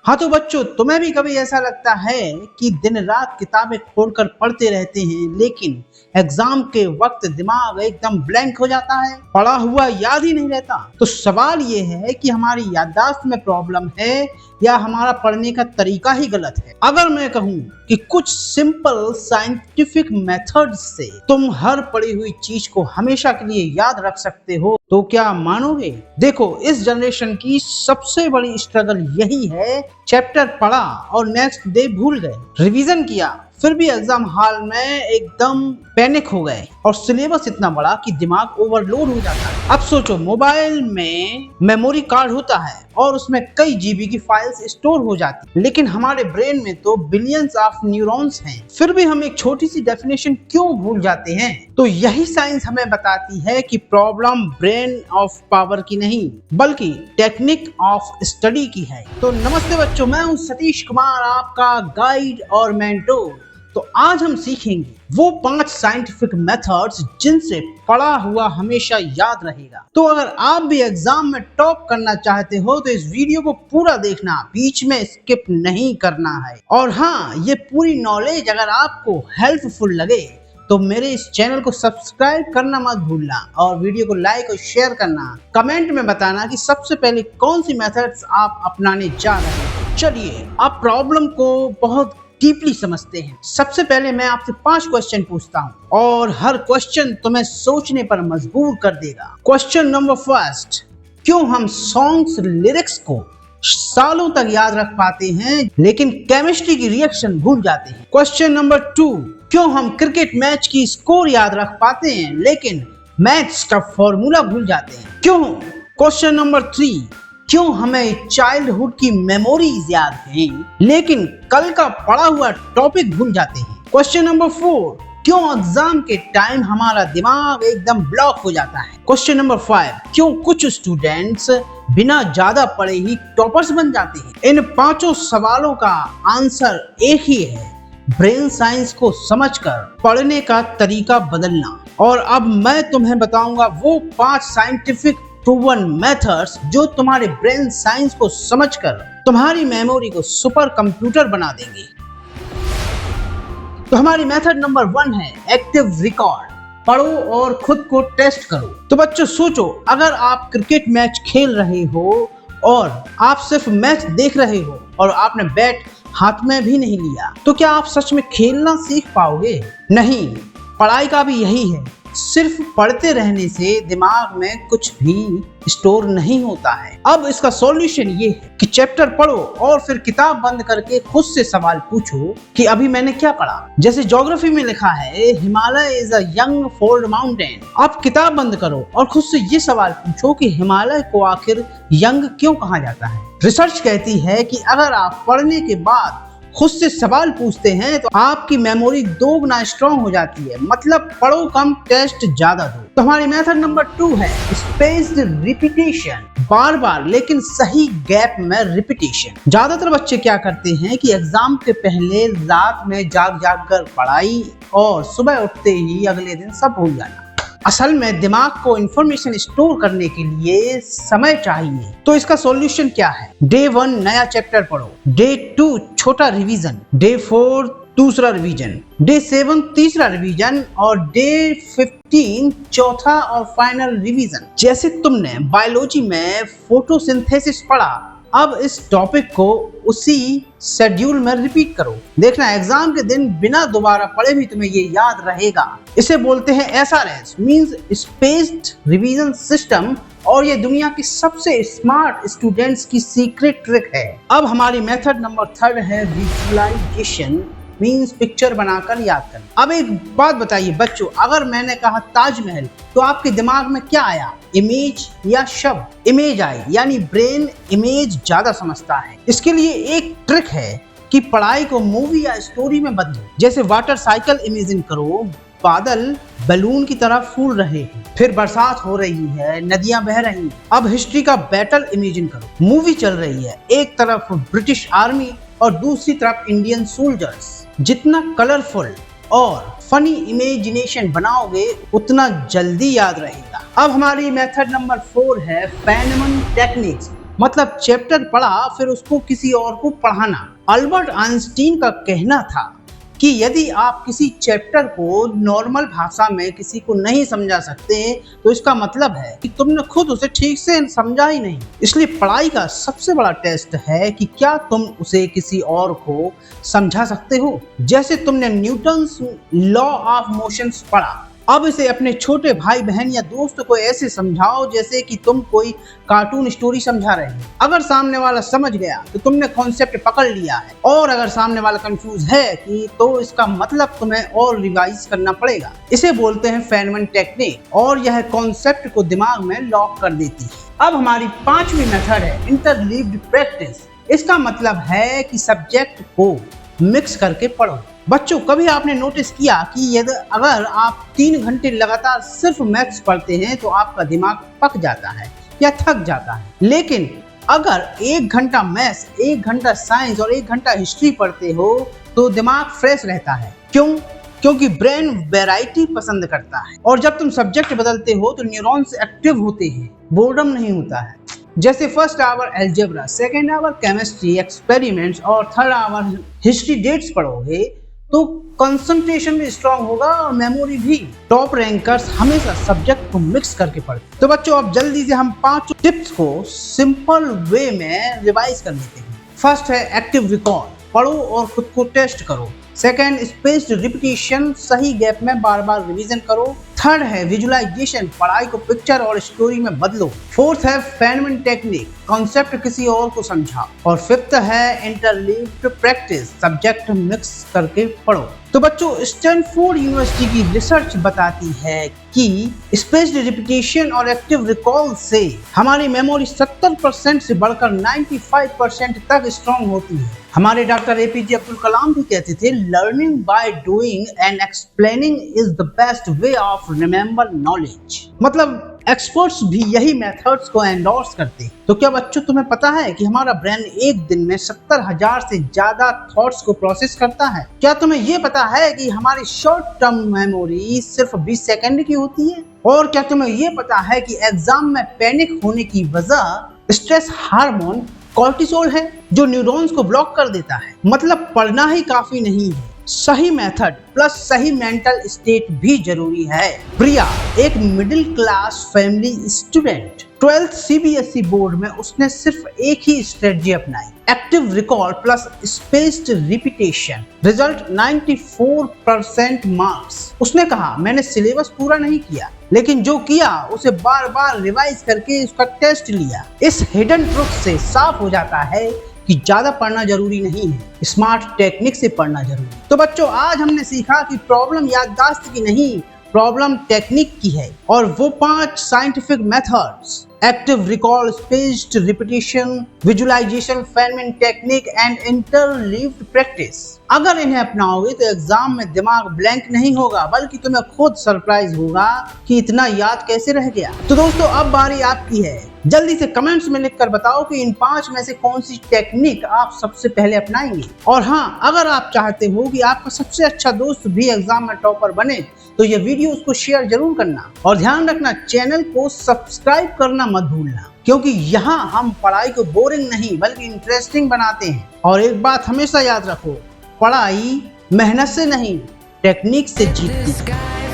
हाँ तो बच्चों, तुम्हें भी कभी ऐसा लगता है कि दिन रात किताबें खोलकर पढ़ते रहते हैं लेकिन एग्जाम के वक्त दिमाग एकदम ब्लैंक हो जाता है, पढ़ा हुआ याद ही नहीं रहता। तो सवाल ये है कि हमारी याददाश्त में प्रॉब्लम है या हमारा पढ़ने का तरीका ही गलत है। अगर मैं कहूँ कि कुछ सिंपल साइंटिफिक मेथड्स से तुम हर पढ़ी हुई चीज को हमेशा के लिए याद रख सकते हो तो क्या मानोगे? देखो, इस जनरेशन की सबसे बड़ी स्ट्रगल यही है, चैप्टर पढ़ा और नेक्स्ट डे भूल गए, रिवीजन किया फिर भी एग्जाम हॉल में एकदम पैनिक हो गए और सिलेबस इतना बड़ा कि दिमाग ओवरलोड हो जाता है। अब सोचो, मोबाइल में मेमोरी कार्ड होता है और उसमें कई जीबी की फाइल्स स्टोर हो जाती है, लेकिन हमारे ब्रेन में तो बिलियंस ऑफ न्यूरॉन्स हैं, फिर भी हम एक छोटी सी डेफिनेशन क्यों भूल जाते हैं? तो यही साइंस हमें बताती है कि प्रॉब्लम ब्रेन ऑफ पावर की नहीं बल्कि टेक्निक ऑफ स्टडी की है। तो नमस्ते बच्चों, मैं हूं सतीश कुमार, आपका गाइड और मेंटोर। तो आज हम सीखेंगे वो 5 साइंटिफिक मेथड्स जिनसे पढ़ा हुआ हमेशा याद रहेगा। तो अगर आप भी एग्जाम में टॉप करना चाहते हो तो इस वीडियो को पूरा देखना, बीच में स्किप नहीं करना है। और हाँ, ये पूरी नॉलेज अगर आपको हेल्पफुल लगे तो मेरे इस चैनल को सब्सक्राइब करना मत भूलना और वीडियो को लाइक और शेयर करना। कमेंट में बताना कि सबसे पहले कौन सी मेथड्स आप अपनाने जा रहे हैं। चलिए अब प्रॉब्लम को बहुत डीपली समझते हैं। सबसे पहले मैं आपसे 5 क्वेश्चन पूछता हूं और हर क्वेश्चन तुम्हें सोचने पर मजबूर कर देगा। क्वेश्चन नंबर 1, क्यों हम सॉन्ग्स लिरिक्स को सालों तक याद रख पाते हैं लेकिन केमिस्ट्री की रिएक्शन भूल जाते हैं? क्वेश्चन नंबर 2, क्यों हम क्रिकेट मैच की स्कोर याद रख पाते हैं लेकिन मैथ्स का फॉर्मूला भूल जाते हैं? क्यों? क्वेश्चन नंबर 3, क्यों हमें चाइल्डहुड की मेमोरीज याद हैं लेकिन कल का पढ़ा हुआ टॉपिक भूल जाते हैं? क्वेश्चन नंबर 4, क्यों एग्जाम के टाइम हमारा दिमाग एकदम ब्लॉक हो जाता है? क्वेश्चन नंबर 5, क्यों कुछ स्टूडेंट्स बिना ज्यादा पढ़े ही टॉपर्स बन जाते हैं? इन 5 सवालों का आंसर एक ही है, ब्रेन साइंस को समझकर पढ़ने का तरीका बदलना। और अब मैं तुम्हें बताऊंगा वो 5 साइंटिफिक प्रूवन मेथड्स जो तुम्हारे ब्रेन साइंस को समझकर तुम्हारी मेमोरी को सुपर कंप्यूटर बना देंगे। तो हमारी मेथड नंबर 1 है एक्टिव रिकॉर्ड। पढ़ो और खुद को टेस्ट करो। तो बच्चों सोचो, अगर आप क्रिकेट मैच खेल रहे हो और आप सिर्फ मैच देख रहे हो और आपने बैट हाथ में भी नहीं लिया तो क्या आप सच में खेलना सीख पाओगे? नहीं। पढ़ाई का भी यही है, सिर्फ पढ़ते रहने से दिमाग में कुछ भी स्टोर नहीं होता है। अब इसका सॉल्यूशन ये है कि चैप्टर पढ़ो और फिर किताब बंद करके खुद से सवाल पूछो कि अभी मैंने क्या पढ़ा। जैसे ज्योग्राफी में लिखा है, Himalaya is a young fold mountain. आप किताब बंद करो और खुद से ये सवाल पूछो कि हिमालय को आखिर यंग क्यों कहा जाता है। रिसर्च कहती है कि अगर आप पढ़ने के बाद खुद से सवाल पूछते हैं तो आपकी मेमोरी 2 गुना स्ट्रॉन्ग हो जाती है। मतलब पढ़ो कम, टेस्ट ज्यादा दो। तो हमारी मेथड नंबर 2 है स्पेस्ड रिपीटेशन। बार बार लेकिन सही गैप में रिपीटेशन। ज्यादातर बच्चे क्या करते हैं कि एग्जाम के पहले रात में जाग कर पढ़ाई और सुबह उठते ही अगले दिन सब भूल जाना। असल में दिमाग को इंफॉर्मेशन स्टोर करने के लिए समय चाहिए। तो इसका सॉल्यूशन क्या है? डे 1 नया चैप्टर पढ़ो, डे 2 छोटा रिवीजन, डे 4 दूसरा रिवीजन, डे 7 तीसरा रिवीजन और डे 15 चौथा और फाइनल रिवीजन। जैसे तुमने बायोलॉजी में फोटोसिंथेसिस पढ़ा, अब इस टॉपिक को उसी शेड्यूल में रिपीट करो। देखना एग्जाम के दिन बिना दोबारा पढ़े भी तुम्हें ये याद रहेगा। इसे बोलते हैं SRS, means spaced revision system, और ये दुनिया की सबसे स्मार्ट स्टूडेंट्स की सीक्रेट ट्रिक है। अब हमारी मेथड नंबर 3 है विजुअलाइजेशन, मींस पिक्चर बनाकर याद करना। अब एक बात बताइए बच्चों, अगर मैंने कहा ताजमहल तो आपके दिमाग में क्या आया? इमेज या शब्द? इमेज आई, यानी ब्रेन इमेज ज्यादा समझता है। इसके लिए एक ट्रिक है कि पढ़ाई को मूवी या स्टोरी में बदलो। जैसे वाटर साइकिल इमेजिन करो, बादल बैलून की तरह फूल रहे हैं, फिर बरसात हो रही है, नदियां बह रही हैं। अब हिस्ट्री का बैटल इमेजिन करो, मूवी चल रही है, एक तरफ ब्रिटिश आर्मी और दूसरी तरफ इंडियन सोल्जर्स। जितना कलरफुल और फनी इमेजिनेशन बनाओगे उतना जल्दी याद रहेगा। अब हमारी मेथड नंबर 4 है फेनमन टेक्निक्स, मतलब चैप्टर पढ़ा फिर उसको किसी और को पढ़ाना। अल्बर्ट आइंस्टीन का कहना था कि यदि आप किसी चैप्टर को नॉर्मल भाषा में किसी को नहीं समझा सकते तो इसका मतलब है कि तुमने खुद उसे ठीक से समझा ही नहीं। इसलिए पढ़ाई का सबसे बड़ा टेस्ट है कि क्या तुम उसे किसी और को समझा सकते हो। जैसे तुमने न्यूटन्स लॉ ऑफ मोशंस पढ़ा, अब इसे अपने छोटे भाई बहन या दोस्त को ऐसे समझाओ जैसे कि तुम कोई कार्टून स्टोरी समझा रहे हो। अगर सामने वाला समझ गया तो तुमने कॉन्सेप्ट पकड़ लिया है, और अगर सामने वाला कंफ्यूज है कि तो इसका मतलब तुम्हें और रिवाइज करना पड़ेगा। इसे बोलते हैं फेनमैन टेक्निक, और यह कॉन्सेप्ट को दिमाग में लॉक कर देती है। अब हमारी पांचवी मेथड है इंटरलीव्ड प्रैक्टिस। इसका मतलब है कि सब्जेक्ट को मिक्स करके पढ़ो। बच्चों, कभी आपने नोटिस किया कि यदि अगर आप 3 घंटे लगातार सिर्फ मैथ्स पढ़ते हैं तो आपका दिमाग पक जाता है या थक जाता है, लेकिन अगर 1 घंटा मैथ्स, 1 घंटा साइंस और 1 घंटा हिस्ट्री पढ़ते हो तो दिमाग फ्रेश रहता है। क्यों? क्योंकि ब्रेन वैरायटी पसंद करता है, और जब तुम सब्जेक्ट बदलते हो तो न्यूरॉन्स एक्टिव होते हैं, बोर्डम नहीं होता है। जैसे first hour algebra, second hour chemistry experiments और थर्ड आवर हिस्ट्री डेट्स पढ़ोगे तो कंसंट्रेशन भी स्ट्रांग होगा और मेमोरी भी। टॉप रैंकर्स हमेशा सब्जेक्ट को मिक्स करके पढ़ते। तो बच्चों, अब जल्दी से हम 5 टिप्स को सिंपल वे में रिवाइज कर लेते हैं। फर्स्ट है एक्टिव रिकॉल, पढ़ो और खुद को टेस्ट करो। सेकेंड, स्पेस्ड रिपीटिशन, सही गैप में बार बार रिवीजन करो। थर्ड है विजुअलाइजेशन, पढ़ाई को पिक्चर और स्टोरी में बदलो। फोर्थ है फेनमैन टेक्निक, कॉन्सेप्ट किसी और को समझाओ। और फिफ्थ है इंटरलीव्ड प्रैक्टिस, सब्जेक्ट मिक्स करके पढ़ो। तो बच्चों, स्टैनफोर्ड यूनिवर्सिटी की रिसर्च बताती है कि स्पेस्ड रिपीटिशन और एक्टिव रिकॉल से हमारी मेमोरी 70% से बढ़कर 95% तक स्ट्रॉन्ग होती है। हमारे डॉक्टर एपीजे अब्दुल कलाम भी कहते थे, learning by doing and explaining is the best way of remember knowledge. मतलब एक्सपर्ट्स भी यही मेथड्स को एंडोर्स करते हैं। तो क्या बच्चों, तुम्हें पता है कि हमारा ब्रेन एक दिन में 70,000 से ज्यादा थॉट्स को प्रोसेस करता है? क्या तुम्हें ये पता है कि हमारी शॉर्ट टर्म मेमोरी सिर्फ 20 सेकंड की होती है? और क्या तुम्हें ये पता है कि एग्जाम में पैनिक होने की वजह स्ट्रेस हार्मोन कॉर्टिसोल है, जो न्यूरॉन्स को ब्लॉक कर देता है? मतलब पढ़ना ही काफी नहीं है, सही मेथड प्लस सही मेंटल स्टेट भी जरूरी है। प्रिया एक middle class family student, 12th CBSE board में उसने सिर्फ एक ही स्ट्रेटजी अपनाई, active recall plus spaced repetition. Result 94% marks. उसने कहा, मैंने सिलेबस पूरा नहीं किया, लेकिन जो किया उसे बार बार रिवाइज करके उसका टेस्ट लिया। इस हिडन ट्रुथ से साफ हो जाता है कि ज्यादा पढ़ना जरूरी नहीं है, स्मार्ट टेक्निक से पढ़ना जरूरी। तो बच्चों, आज हमने सीखा कि प्रॉब्लम याददाश्त की नहीं, प्रॉब्लम टेक्निक की है। और वो 5 scientific methods, active recall, spaced repetition, visualisation, Feynman technique and interleaved practice, अगर इन्हें अपनाओगे तो एग्जाम में दिमाग ब्लैंक नहीं होगा, बल्कि तुम्हें खुद सरप्राइज होगा कि इतना याद कैसे रह गया। तो दोस्तों, अब बारी आपकी है। जल्दी से कमेंट्स में लिखकर बताओ कि इन 5 में से कौन सी टेक्निक आप सबसे पहले अपनाएंगे। और हाँ, अगर आप चाहते हो कि आपका सबसे अच्छा दोस्त भी एग्जाम में टॉपर बने तो ये वीडियो उसको शेयर जरूर करना, और ध्यान रखना चैनल को सब्सक्राइब करना मत भूलना, क्योंकि यहाँ हम पढ़ाई को बोरिंग नहीं बल्कि इंटरेस्टिंग बनाते हैं। और एक बात हमेशा याद रखो, पढ़ाई मेहनत से नहीं टेक्निक से जीतती है।